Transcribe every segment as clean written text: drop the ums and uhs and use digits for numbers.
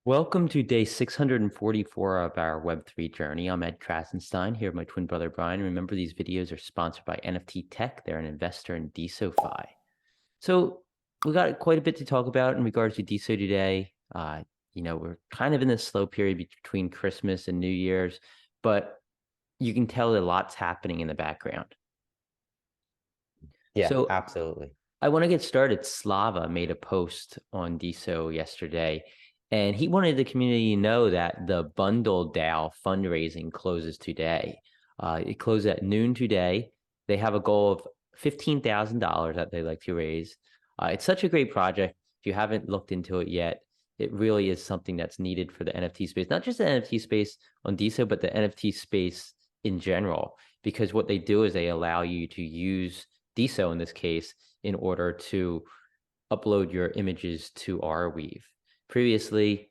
Welcome to day 644 of our Web3 journey. I'm Ed Krasenstein here with my twin brother Brian. Remember, these videos are sponsored by NFT Tech. They're an investor in DeSoFi. So we got quite a bit to talk about in regards to DeSo today. We're kind of in this slow period between Christmas and New Year's, but you can tell that a lot's happening in the background. Yeah, So absolutely. I want to get started. Slava made a post on DeSo yesterday, and he wanted the community to know that the BundleDAO fundraising closes today. It closed at noon today. They have a goal of $15,000 that they like to raise. It's such a great project. If you haven't looked into it yet, it really is something that's needed for the NFT space, not just the NFT space on DeSo, but the NFT space in general. Because what they do is they allow you to use DeSo in this case in order to upload your images to Arweave. Previously,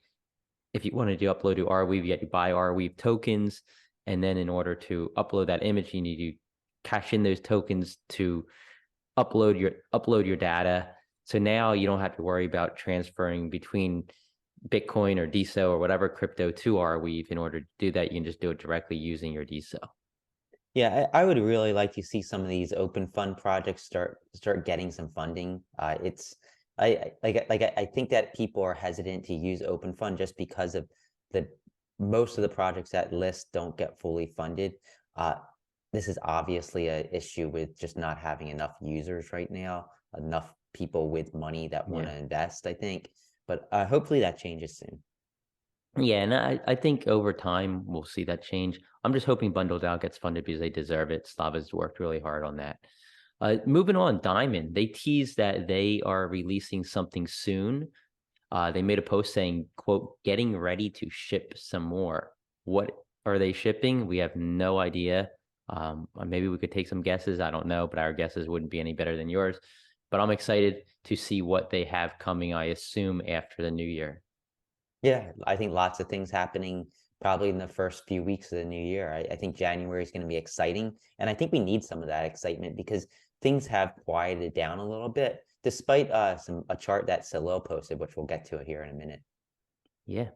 if you wanted to upload to Arweave, you had to buy Arweave tokens. And then in order to upload that image, you need to cash in those tokens to upload your data. So now you don't have to worry about transferring between Bitcoin or DeSo or whatever crypto to Arweave. In order to do that, you can just do it directly using your DeSo. Yeah, I would really like to see some of these open fund projects start getting some funding. I think that people are hesitant to use open fund just because of the most of the projects that list don't get fully funded. Uh, this is obviously an issue with just not having enough users right now, enough people with money that want Yeah. to invest, I think. But hopefully that changes soon. Yeah, and I think over time we'll see that change. I'm just hoping BundleDAO gets funded because they deserve it. Slava's worked really hard on that. Moving on, Diamond, they teased that they are releasing something soon. They made a post saying, quote, getting ready to ship some more. What are they shipping? We have no idea. Maybe we could take some guesses. I don't know, but our guesses wouldn't be any better than yours. But I'm excited to see what they have coming, I assume, after the new year. Yeah, I think lots of things happening probably in the first few weeks of the new year. I think January is going to be exciting. And I think we need some of that excitement because things have quieted down a little bit, despite a chart that Salil posted, which we'll get to it here in a minute. Yeah.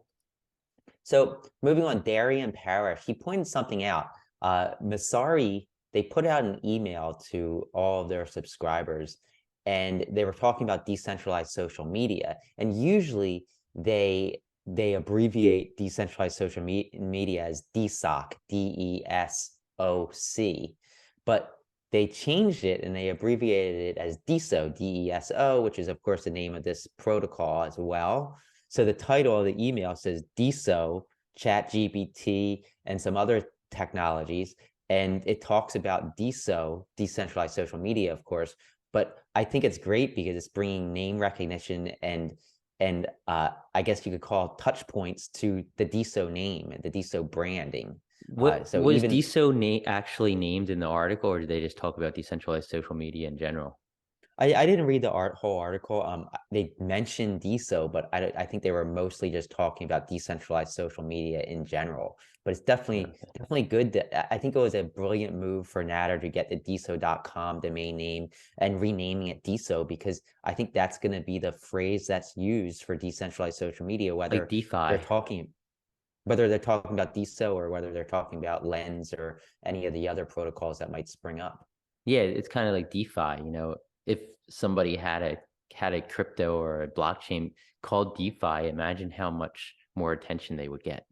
So moving on, Darian Parrish, he pointed something out. Masari, they put out an email to all of their subscribers, and they were talking about decentralized social media. And usually they abbreviate decentralized social media as DSOC, DESOC, but they changed it and they abbreviated it as DESO, DESO, which is of course the name of this protocol as well. So the title of the email says DeSo, ChatGPT, and some other technologies. And it talks about DeSo, decentralized social media, of course. But I think it's great because it's bringing name recognition and I guess you could call touch points to the DeSo name and the DeSo branding. What So was even DeSo actually named in the article, or did they just talk about decentralized social media in general? I didn't read the whole article. They mentioned DeSo, but I think they were mostly just talking about decentralized social media in general. But it's definitely good that I think it was a brilliant move for Natter to get the DeSo.com domain name and renaming it DeSo because I think that's going to be the phrase that's used for decentralized social media, Like they're DeFi. talking whether they're talking about DeSo or whether they're talking about Lens or any of the other protocols that might spring up. Yeah, it's kind of like DeFi. If somebody had a crypto or a blockchain called DeFi, imagine how much more attention they would get.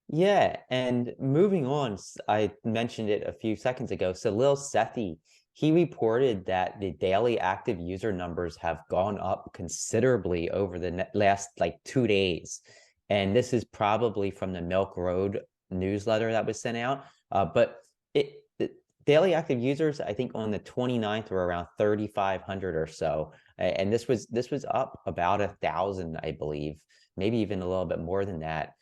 Yeah, and moving on, I mentioned it a few seconds ago. So Lil Sethi, he reported that the daily active user numbers have gone up considerably over the last like 2 days. And this is probably from the Milk Road newsletter that was sent out. But the daily active users, I think on the 29th were around 3,500 or so. And this was up about 1,000, I believe, maybe even a little bit more than that.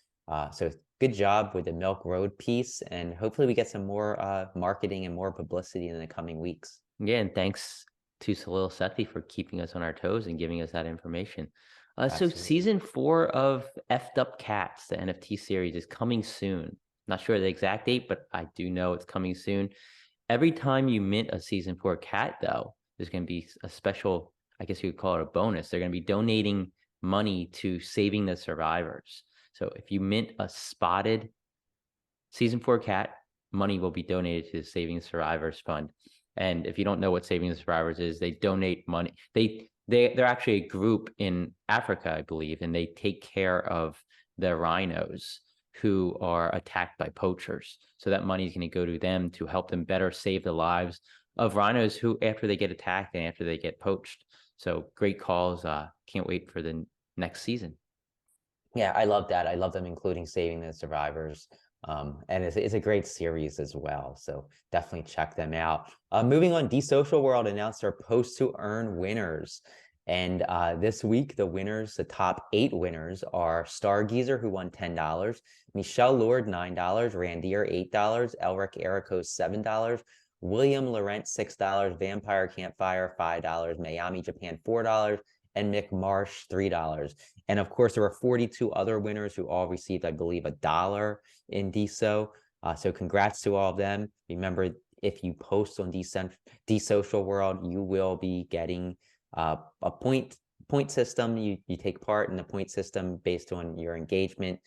So good job with the Milk Road piece, and hopefully we get some more marketing and more publicity in the coming weeks. Yeah, and thanks to Salil Sethi for keeping us on our toes and giving us that information. So Absolutely. season 4 of Effed Up Cats, the NFT series, is coming soon. Not sure the exact date, but I do know it's coming soon. Every time you mint a season 4 cat, though, there's going to be a special, I guess you could call it a bonus. They're going to be donating money to Saving the Survivors. So if you mint a spotted season 4 cat, money will be donated to the Saving the Survivors Fund. And if you don't know what Saving the Survivors is, they donate money. They're actually a group in Africa, I believe, and they take care of the rhinos who are attacked by poachers. So that money is going to go to them to help them better save the lives of rhinos who, after they get attacked and after they get poached. So great calls. Can't wait for the next season. Yeah, I love that. I love them including Saving the Survivors. And it's a great series as well. So definitely check them out. Moving on, Social World announced their post to earn winners. And this week, the top 8 winners are Stargazer, who won $10, Michelle Lord, $9, Randir, $8, Elric Ericos, $7, William Laurent, $6, Vampire Campfire, $5, Miami Japan, $4, and Mick Marsh, $3. And of course, there were 42 other winners who all received, I believe, $1 in DSO. So congrats to all of them. Remember, if you post on Social World, you will be getting a point system. You take part in the point system based on your engagement,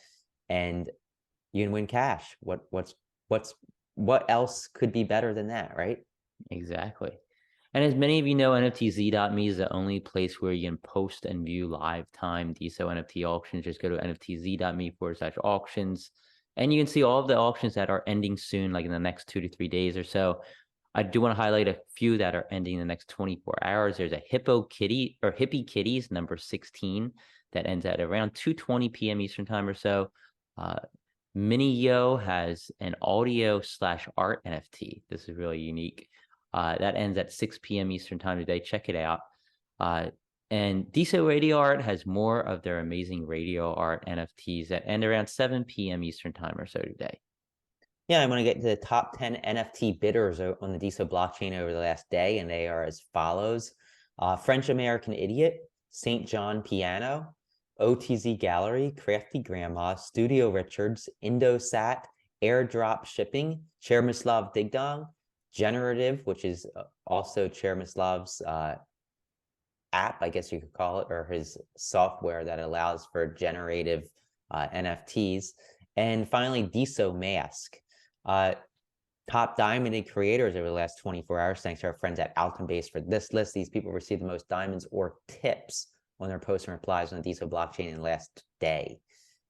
and you can win cash. What else could be better than that, right? Exactly. And as many of you know, NFTZ.me is the only place where you can post and view live time DSO NFT auctions. Just go to NFTZ.me/auctions. And you can see all of the auctions that are ending soon, like in the next 2 to 3 days or so. I do want to highlight a few that are ending in the next 24 hours. There's a Hippie Kitties number 16 that ends at around 2:20 p.m. Eastern time or so. Mini Yo has an audio/art NFT. This is really unique. That ends at 6 p.m. Eastern time today. Check it out. And DSO Radio Art has more of their amazing radio art NFTs that end around 7 p.m. Eastern time or so today. Yeah, I want to get to the top 10 NFT bidders on the DSO blockchain over the last day, and they are as follows. French American Idiot, St. John Piano, OTZ Gallery, Crafty Grandma, Studio Richards, Indosat, Airdrop Shipping, Chermislav Digdong, Generative, which is also Chermislav's app, I guess you could call it, or his software that allows for generative NFTs. And finally, DSO Mask. Top diamonded creators over the last 24 hours, thanks to our friends at Alchembase for this list. These people received the most diamonds or tips on their posts and replies on the DSO blockchain in the last day.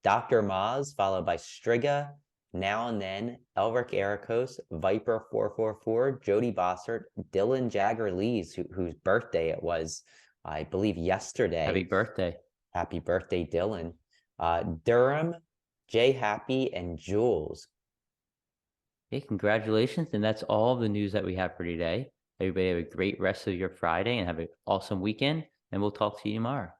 Dr. Maz, followed by Striga, Now and Then, Elric Ericos, Viper444, Jody Bossert, Dylan Jagger Lees, whose birthday it was, I believe, yesterday. Happy birthday. Happy birthday, Dylan. Durham, Jay Happy, and Jules. Okay, congratulations. And that's all the news that we have for today. Everybody have a great rest of your Friday and have an awesome weekend. And we'll talk to you tomorrow.